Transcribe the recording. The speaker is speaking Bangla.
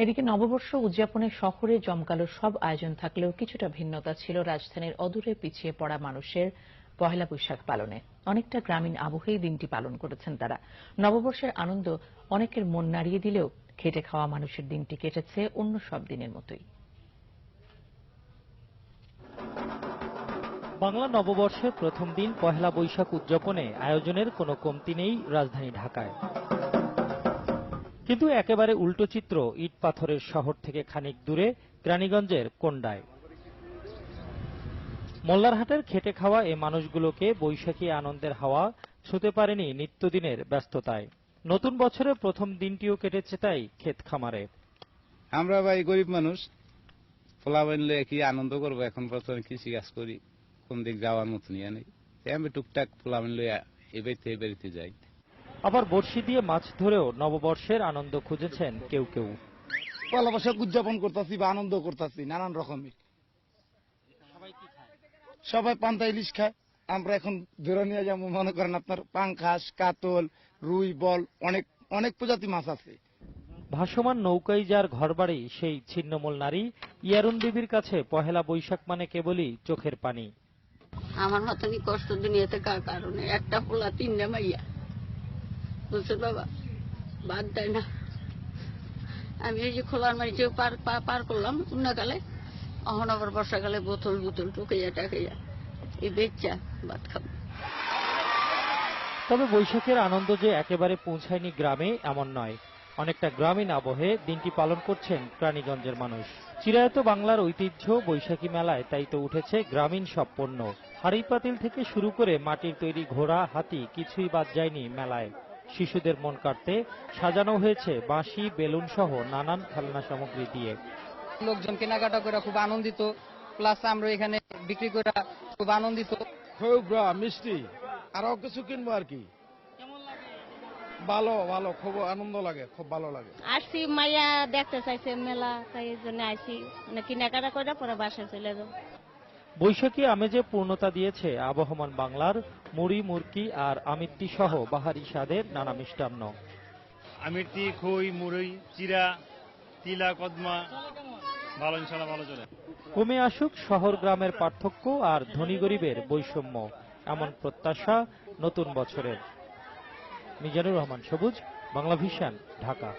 এদিকে নববর্ষ উদযাপনে শহরে জমকালো সব আয়োজন থাকলেও কিছুটা ভিন্নতা ছিল রাজধানীর অদূরে পিছিয়ে পড়া মানুষের পহেলা বৈশাখ পালনে। অনেকটা গ্রামীণ আবহেই দিনটি পালন করেছেন তারা। নববর্ষের আনন্দ অনেকের মন নাড়িয়ে দিলেও খেটে খাওয়া মানুষের দিনটি কেটেছে অন্য সব দিনের মতোই। বাংলা নববর্ষের প্রথম দিন পহেলা বৈশাখ উদযাপনে আয়োজনের কোনো কমতি নেই রাজধানী ঢাকায়। কিন্তু একেবারে উল্টো চিত্র ইট পাথরের শহর থেকে খানিক দূরে কেরানীগঞ্জের কোন্ডায়। মোল্লারহাটের খেটে খাওয়া এ মানুষগুলোকে বৈশাখী আনন্দের হাওয়া ছুঁতে পারেনি নিত্যদিনের ব্যস্ততায়। নতুন বছরের প্রথম দিনটিও কেটেছে তাই ক্ষেত খামারে। আমরা ভাই গরিব মানুষ, পোলা বানলে কি আনন্দ করবো, এখন প্রথমে কৃষি কাজ করি, কোন দিক যাওয়ার মতো নিয়ে নেই, আমি টুকটাক পোলা বানলে এ বাড়িতে যাই। আবার বড়শি দিয়ে মাছ ধরেও নববর্ষের আনন্দ খুঁজেছেন কেউ কেউ। পয়লা বৈশাখ উদযাপন করতেছি বা আনন্দ করতেছি নানান রকমের। সবাই পান্তা ইলিশ খায়, আমরা এখন ধরে নিয়ে যাবো মনে করেন আপনার পাঙ্খাস, কাতল, রুই, বল, অনেক অনেক প্রজাতি মাছ আছে। ভাসমান নৌকায় যার ঘরবাড়ি সেই ছিন্নমূল নারী ইয়ারুন বিবির কাছে পহেলা বৈশাখ মানে কেবলই চোখের পানি। আমার মতনই কষ্ট দুনিয়াতে কার কারণে, একটা পোলা তিনটা মাইয়া, বুঝছো বাবা, বাদ দেয় না। আমি এই যে খোলার মারিতে পার করলাম উন্নাকালে, অহন আবার বর্ষাকালে বোতল বোতল টুকাইয়া টাকাইয়া এই বেচ্চা ভাত খাবো। তবে বৈশাখের আনন্দ যে একেবারে পৌঁছায়নি গ্রামে এমন নয়। অনেকটা গ্রামীণ আবহে দিনটি পালন করছেন কেরানীগঞ্জের মানুষ। চিরায়ত বাংলার ঐতিহ্য বৈশাখী মেলায় তাই তো উঠেছে গ্রামীণ সব পণ্য। হাঁড়ি পাতিল থেকে শুরু করে মাটির তৈরি ঘোড়া, হাতি কিছুই বাদ যায়নি মেলায়। শিশুদের মন কাড়তে সাজানো হয়েছে বাঁশি, বেলুন সহ নানান খেলনা সামগ্রী দিয়ে। লোকজন কেনাকাটা করে খুব আনন্দিত, প্লাস আমরা এখানে বিক্রি করে খুব আনন্দিত। খুব মিষ্টি, আরো কিছু কিনবো আর কি। ভালো ভালো, খুব আনন্দ লাগে, খুব ভালো লাগে। আসছি মাইয়া দেখতে চাইছে মেলা, তাই এই জন্য আসি, মানে কেনাকাটা করে পরে বাসায় চলে যাবো। বৈশাখী আমেজে পূর্ণতা দিয়েছে আবহমান বাংলার মুড়ি, মুরকি আর আমিত্তি সহ বাহারি স্বাদের নানা মিষ্টান্ন। আমিত্তি, খই, মুড়ি, চিরা, তিলা, কদমা, ভালো, ইনশাআল্লাহ ভালো চলে। কমে আসুক শহর গ্রামের পার্থক্য আর ধনী গরিবের বৈষম্য, এমন প্রত্যাশা নতুন বছরের। মিজানুর রহমান সবুজ, বাংলা ভিশন, ঢাকা।